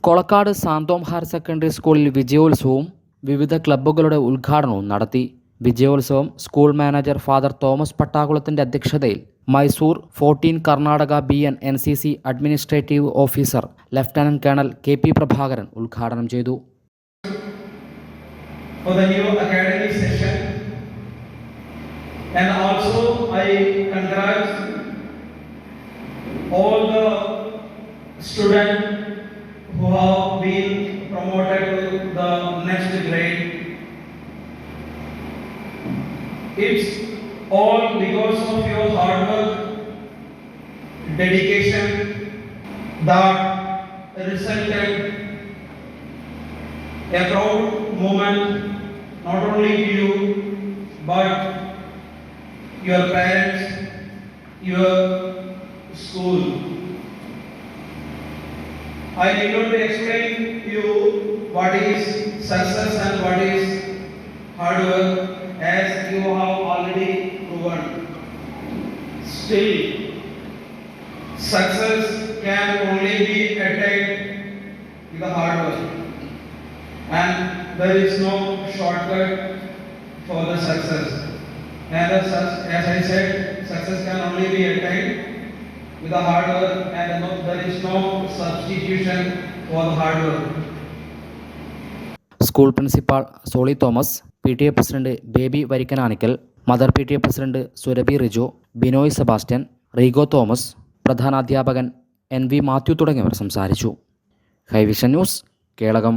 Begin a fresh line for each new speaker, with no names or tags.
Kolakkad Santhome higher secondary സ്കൂളിൽ വിജയോത്സവവും വിവിധ ക്ലബ്ബുകളുടെ ഉദ്ഘാടനവും നടത്തി. വിജയോത്സവം സ്കൂൾ മാനേജർ ഫാദർ തോമസ് പട്ടാകുളത്തിൻ്റെ അധ്യക്ഷതയിൽ Mysore 14 Karnataka BN NCC administrative officer lieutenant colonel KP Prabhakaran ഉദ്ഘാടനം ചെയ്തു.
For the new academic session, and also I congratulate all the students who have been promoted to the next grade. It's all because of your hard work, dedication that resulted a proud moment not only to you but your parents, your school. I need not to explain to you what is success and what is hard work, as you have already proven. Still, success can only be attained with the hard work, and there is no shortcut for the success. And as I said, success can only be attained with the hard work, and there is no substitution for the hard work.
School principal Soly Thomas, PTA president Baby Varikkananickal, mother PTA president Surabhi Rijo, Binoy Sebastian, Rego Thomas, പ്രധാനാധ്യാപകൻ NV Mathew തുടങ്ങിയവർ സംസാരിച്ചു. High vision news, Kelakam.